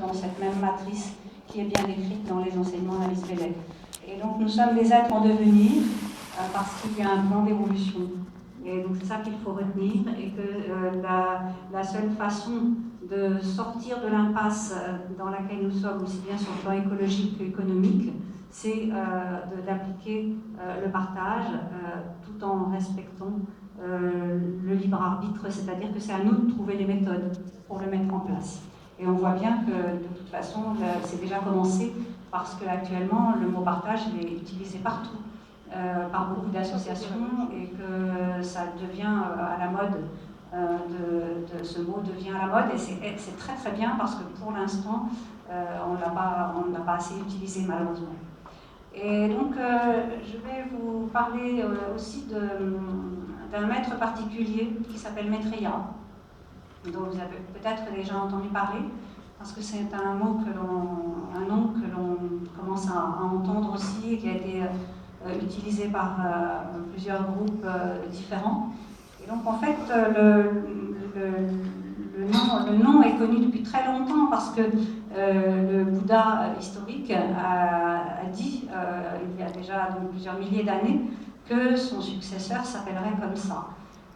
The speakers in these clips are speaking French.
selon cette même matrice qui est bien décrite dans les enseignements d'Alice Bailey. Et donc nous sommes des êtres en devenir parce qu'il y a un plan d'évolution. Et donc c'est ça qu'il faut retenir, et que la seule façon de sortir de l'impasse dans laquelle nous sommes, aussi bien sur le plan écologique qu'économique, c'est d'appliquer le partage tout en respectant le libre arbitre, c'est-à-dire que c'est à nous de trouver les méthodes pour le mettre en place. Et on voit bien que de toute façon, c'est déjà commencé parce qu'actuellement, le mot partage est utilisé partout, par beaucoup d'associations, et que ça devient à la mode, ce mot devient à la mode, et c'est très très bien parce que pour l'instant, on ne l'a pas assez utilisé malheureusement. Et donc, je vais vous parler aussi d'un maître particulier qui s'appelle Maitreya, dont vous avez peut-être déjà entendu parler, parce que c'est un nom que l'on commence à entendre aussi, et qui a été utilisé par plusieurs groupes différents. Et donc, en fait, le nom est connu depuis très longtemps parce que le Bouddha historique a dit, il y a déjà donc, plusieurs milliers d'années, que son successeur s'appellerait comme ça.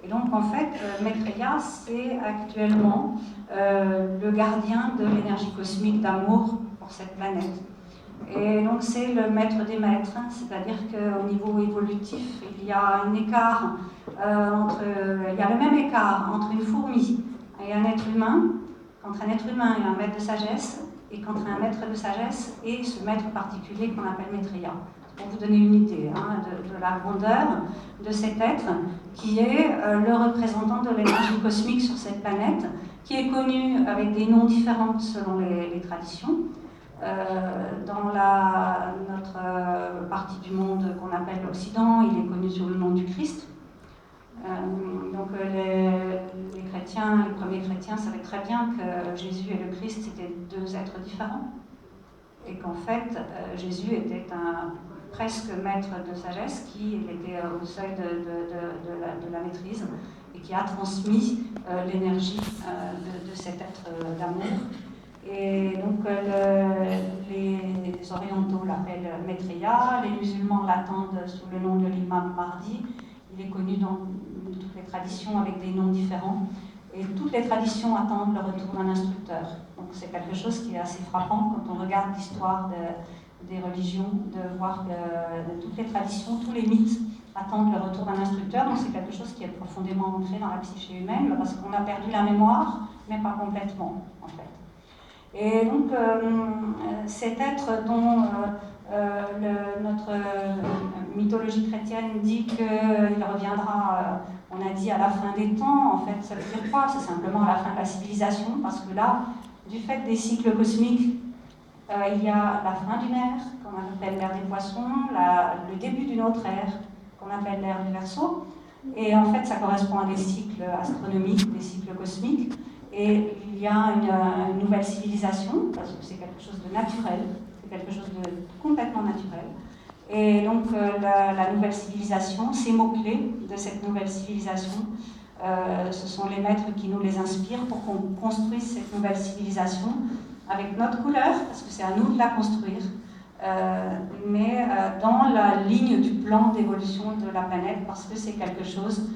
Et donc en fait, Maitreya, c'est actuellement le gardien de l'énergie cosmique d'amour pour cette planète. Et donc c'est le maître des maîtres, hein, c'est-à-dire qu'au niveau évolutif, il y a un écart il y a le même écart entre une fourmi et un être humain, qu'entre un être humain et un maître de sagesse, et qu'entre un maître de sagesse et ce maître particulier qu'on appelle Maitreya. Pour vous donner une idée de la grandeur de cet être qui est le représentant de l'énergie cosmique sur cette planète, qui est connu avec des noms différents selon les traditions. Dans notre partie du monde qu'on appelle l'Occident, il est connu sous le nom du Christ. Donc les chrétiens, les premiers chrétiens savaient très bien que Jésus et le Christ étaient deux êtres différents, et qu'en fait Jésus était un presque maître de sagesse qui était au seuil de la maîtrise, et qui a transmis l'énergie de cet être d'amour. Et donc les orientaux l'appellent Maitreya, les musulmans l'attendent sous le nom de l'imam Mahdi. Il est connu dans toutes les traditions avec des noms différents, et toutes les traditions attendent le retour d'un instructeur. Donc c'est quelque chose qui est assez frappant quand on regarde l'histoire des religions, de voir que toutes les traditions, tous les mythes attendent le retour d'un instructeur. Donc c'est quelque chose qui est profondément ancré dans la psyché humaine, parce qu'on a perdu la mémoire, mais pas complètement en fait. Et donc cet être dont notre mythologie chrétienne dit qu'il reviendra, on a dit à la fin des temps, en fait ça veut dire quoi? C'est simplement à la fin de la civilisation, parce que là, du fait des cycles cosmiques, il y a la fin d'une ère, qu'on appelle l'ère des poissons, le début d'une autre ère, qu'on appelle l'ère du Verseau, et en fait ça correspond à des cycles astronomiques, des cycles cosmiques, et il y a une nouvelle civilisation, parce que c'est quelque chose de naturel, c'est quelque chose de complètement naturel. Et donc la nouvelle civilisation, ces mots-clés de cette nouvelle civilisation, ce sont les maîtres qui nous les inspirent pour qu'on construise cette nouvelle civilisation avec notre couleur, parce que c'est à nous de la construire, mais dans la ligne du plan d'évolution de la planète, parce que c'est quelque chose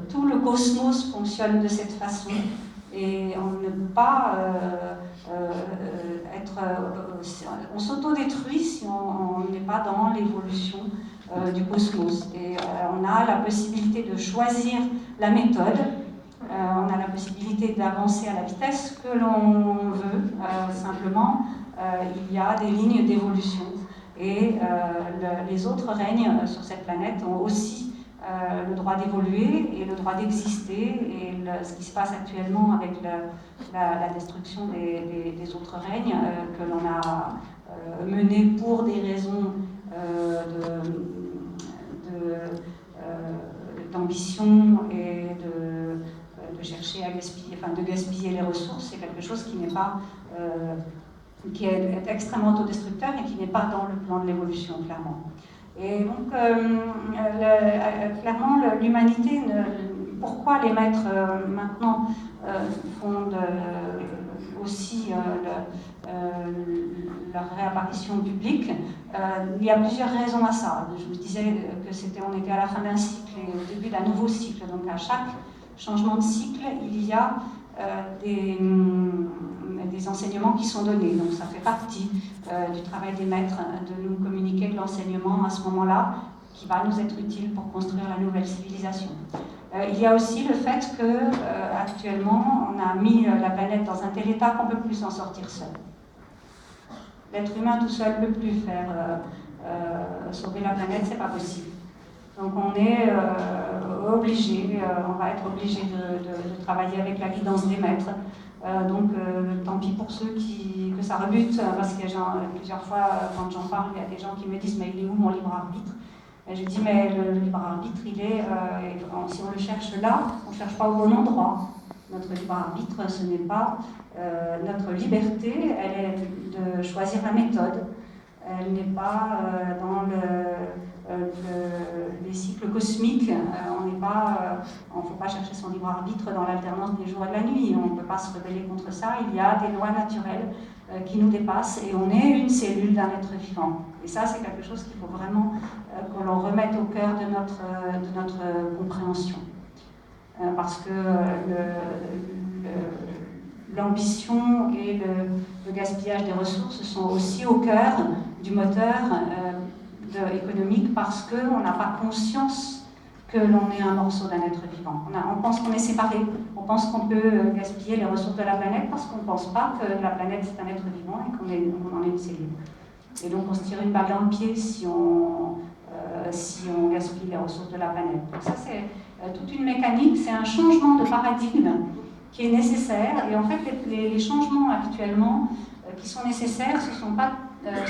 tout le cosmos fonctionne de cette façon, et on ne peut pas on s'autodétruit si on n'est pas dans l'évolution du cosmos. Et on a la possibilité de choisir la méthode, on a la possibilité d'avancer à la vitesse que l'on veut, simplement il y a des lignes d'évolution, et les autres règnes sur cette planète ont aussi le droit d'évoluer et le droit d'exister, et ce qui se passe actuellement avec la destruction des autres règnes que l'on a mené pour des raisons d'ambition et de chercher à gaspiller, de gaspiller les ressources, c'est quelque chose qui n'est pas qui est extrêmement autodestructeur et qui n'est pas dans le plan de l'évolution, clairement. Et donc, clairement, l'humanité, pourquoi les maîtres maintenant aussi leur réapparition publique. Il y a plusieurs raisons à ça. Je vous disais que on était à la fin d'un cycle et au début d'un nouveau cycle. Donc à chaque changement de cycle, il y a des enseignements qui sont donnés. Donc ça fait partie du travail des maîtres de nous communiquer de l'enseignement à ce moment-là qui va nous être utile pour construire la nouvelle civilisation. Il y a aussi le fait que actuellement, on a mis la planète dans un tel état qu'on ne peut plus s'en sortir seul. L'être humain tout seul ne peut plus faire sauver la planète, c'est pas possible. Donc on est obligé, on va être obligé de travailler avec la guidance des maîtres. Tant pis pour ceux que ça rebute, parce que plusieurs fois, quand j'en parle, il y a des gens qui me disent « mais il est où mon libre arbitre ?» Et je dis « mais le libre arbitre, il est, si on le cherche là, on ne cherche pas au bon endroit. Notre libre arbitre, ce n'est pas notre liberté, elle est de choisir la méthode. Elle n'est pas dans les cycles cosmiques. On ne faut pas chercher son libre arbitre dans l'alternance des jours et de la nuit. On ne peut pas se rebeller contre ça. Il y a des lois naturelles qui nous dépassent et on est une cellule d'un être vivant. Et ça, c'est quelque chose qu'il faut vraiment que l'on remette au cœur de notre compréhension. Parce que l'ambition et le gaspillage des ressources sont aussi au cœur du moteur économique parce qu'on n'a pas conscience que l'on est un morceau d'un être vivant. On pense qu'on est séparé, on pense qu'on peut gaspiller les ressources de la planète parce qu'on ne pense pas que la planète c'est un être vivant et qu'on en est une cellule. Et donc on se tire une balle dans le pied si on gaspille les ressources de la planète. Donc ça c'est toute une mécanique, c'est un changement de paradigme qui est nécessaire. Et en fait les changements actuellement qui sont nécessaires, ce ne sont pas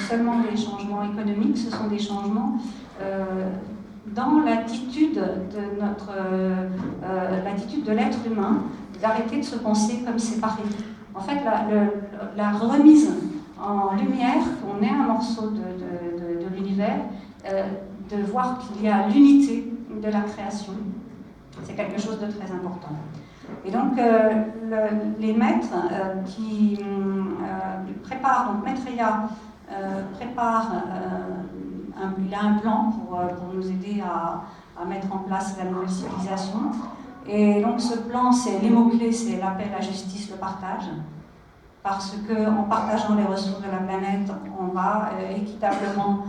seulement des changements économiques, ce sont des changements dans l'attitude de l'être humain, d'arrêter de se penser comme séparé. En fait, la remise en lumière qu'on est un morceau de l'univers, de voir qu'il y a l'unité de la création, c'est quelque chose de très important. Et donc, les maîtres qui préparent, donc Maitreya prépare, il a un plan pour nous aider à mettre en place la nouvelle civilisation. Et donc ce plan, les mots-clés, c'est la paix, la justice, le partage. Parce qu'en partageant les ressources de la planète, on va équitablement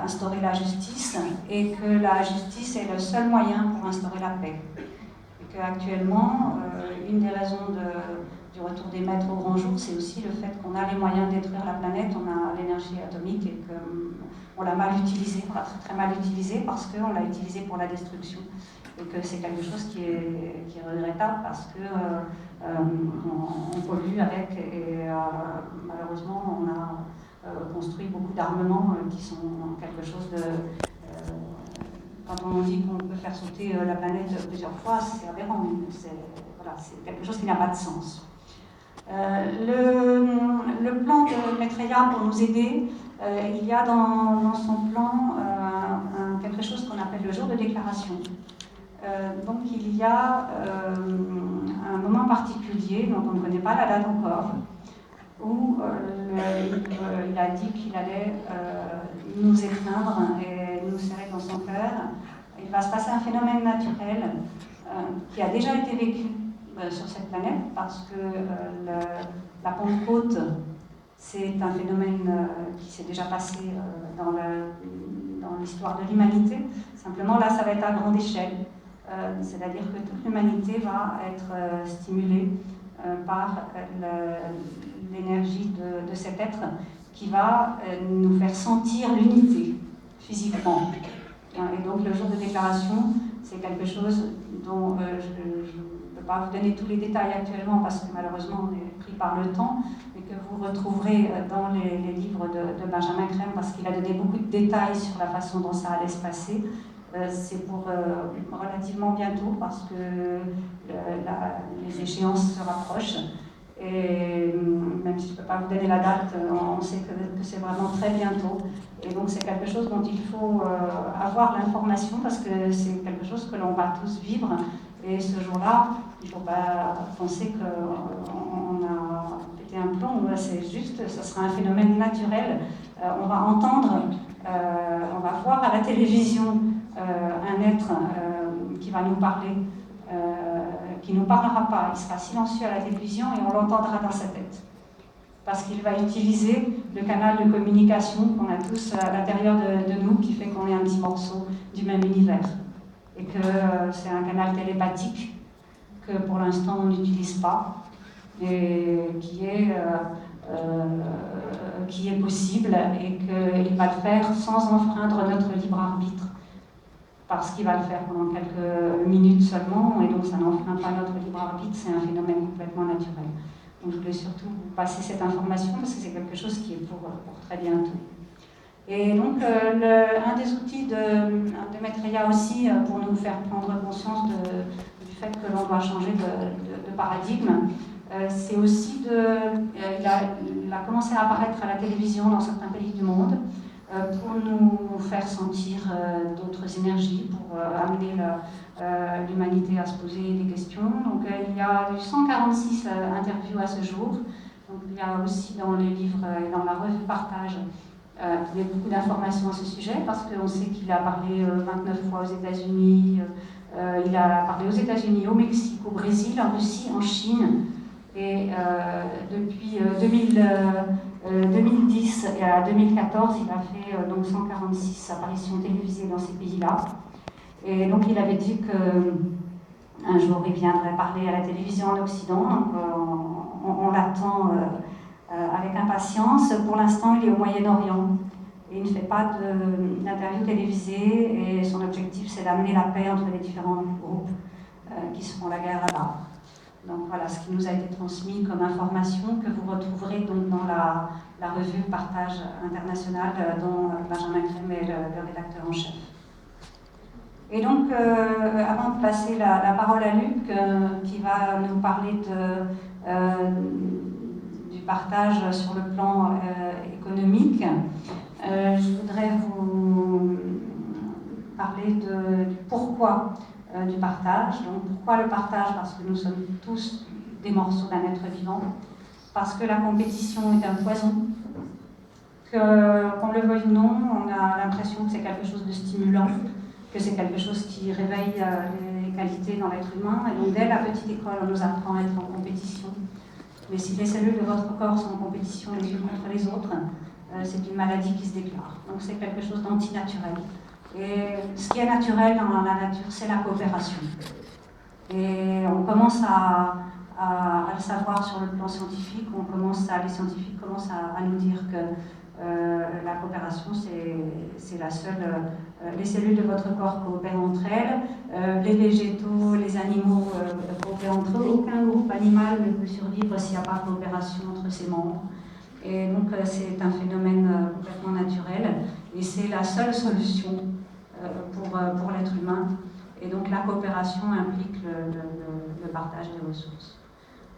instaurer la justice et que la justice est le seul moyen pour instaurer la paix. Et qu'actuellement, une des raisons du retour des maîtres au grand jour, c'est aussi le fait qu'on a les moyens de détruire la planète, on a l'énergie atomique et qu'on l'a mal utilisée, on l'a très, très mal utilisée parce qu'on l'a utilisée pour la destruction. Et que c'est quelque chose qui est regrettable parce qu'on pollue avec et malheureusement on a construit beaucoup d'armements qui sont quelque chose de... quand on dit qu'on peut faire sauter la planète plusieurs fois, c'est aberrant, c'est quelque chose qui n'a pas de sens. Le plan de Maitreya pour nous aider, il y a dans son plan quelque chose qu'on appelle le jour de déclaration. Donc il y a un moment particulier, dont on ne connaît pas la date encore, où il a dit qu'il allait nous étreindre et nous serrer dans son cœur. Il va se passer un phénomène naturel qui a déjà été vécu sur cette planète parce que la Pentecôte, c'est un phénomène qui s'est déjà passé dans l'histoire de l'humanité. Simplement là, ça va être à grande échelle. C'est-à-dire que toute l'humanité va être stimulée par l'énergie de cet être qui va nous faire sentir l'unité physiquement. Et donc le jour de déclaration, c'est quelque chose dont je ne peux pas vous donner tous les détails actuellement parce que malheureusement on est pris par le temps, mais que vous retrouverez dans les livres de Benjamin Crème parce qu'il a donné beaucoup de détails sur la façon dont ça allait se passer. C'est pour relativement bientôt parce que les échéances se rapprochent et même si je ne peux pas vous donner la date, on sait que c'est vraiment très bientôt et donc c'est quelque chose dont il faut avoir l'information parce que c'est quelque chose que l'on va tous vivre et ce jour-là, il ne faut pas penser qu'on a c'est juste, ce sera un phénomène naturel. On va entendre, on va voir à la télévision un être qui va nous parler, qui ne nous parlera pas. Il sera silencieux à la télévision et on l'entendra dans sa tête. Parce qu'il va utiliser le canal de communication qu'on a tous à l'intérieur de nous, qui fait qu'on est un petit morceau du même univers. Et que c'est un canal télépathique que pour l'instant on n'utilise pas, et qui est possible, et qu'il va le faire sans enfreindre notre libre arbitre. Parce qu'il va le faire pendant quelques minutes seulement, et donc ça n'enfreint pas notre libre arbitre, c'est un phénomène complètement naturel. Donc je voulais surtout vous passer cette information, parce que c'est quelque chose qui est pour très bientôt. Et donc un des outils de Maitreya aussi, pour nous faire prendre conscience du fait que l'on doit changer de paradigme, c'est aussi il a commencé à apparaître à la télévision dans certains pays du monde, pour nous faire sentir d'autres énergies, pour amener l'humanité à se poser des questions. Donc il y a eu 146 interviews à ce jour. Donc il y a aussi dans les livres et dans la revue Partage, il y a beaucoup d'informations à ce sujet, parce qu'on sait qu'il a parlé 29 fois aux États-Unis, il a parlé aux États-Unis, au Mexique, au Brésil, en Russie, en Chine. Et depuis 2010 et à 2014, il a fait donc 146 apparitions télévisées dans ces pays-là. Et donc il avait dit qu'un jour il viendrait parler à la télévision en Occident. Donc on l'attend avec impatience. Pour l'instant, il est au Moyen-Orient. Et il ne fait pas d'interview télévisée. Et son objectif, c'est d'amener la paix entre les différents groupes qui se font la guerre là-bas. Donc voilà ce qui nous a été transmis comme information, que vous retrouverez donc dans la revue Partage International, dont Benjamin Crème est le rédacteur en chef. Et donc, avant de passer la parole à Luc, qui va nous parler du partage sur le plan économique, je voudrais vous parler du pourquoi du partage. Donc pourquoi le partage? Parce que nous sommes tous des morceaux d'un être vivant, parce que la compétition est un poison, qu'on le veuille ou non, on a l'impression que c'est quelque chose de stimulant, que c'est quelque chose qui réveille les qualités dans l'être humain, et donc dès la petite école on nous apprend à être en compétition. Mais si les cellules de votre corps sont en compétition les unes contre les autres, c'est une maladie qui se déclare. Donc c'est quelque chose d'antinaturel. Et ce qui est naturel dans la nature, c'est la coopération. Et on commence à le savoir sur le plan scientifique, les scientifiques commencent à nous dire que la coopération, c'est la seule. Les cellules de votre corps coopèrent entre elles, les végétaux, les animaux coopèrent entre eux. Aucun groupe animal ne peut survivre s'il n'y a pas de coopération entre ses membres. Et donc c'est un phénomène complètement naturel, et c'est la seule solution pour l'être humain. Et donc la coopération implique le partage des ressources.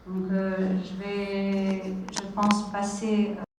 Donc je pense, passer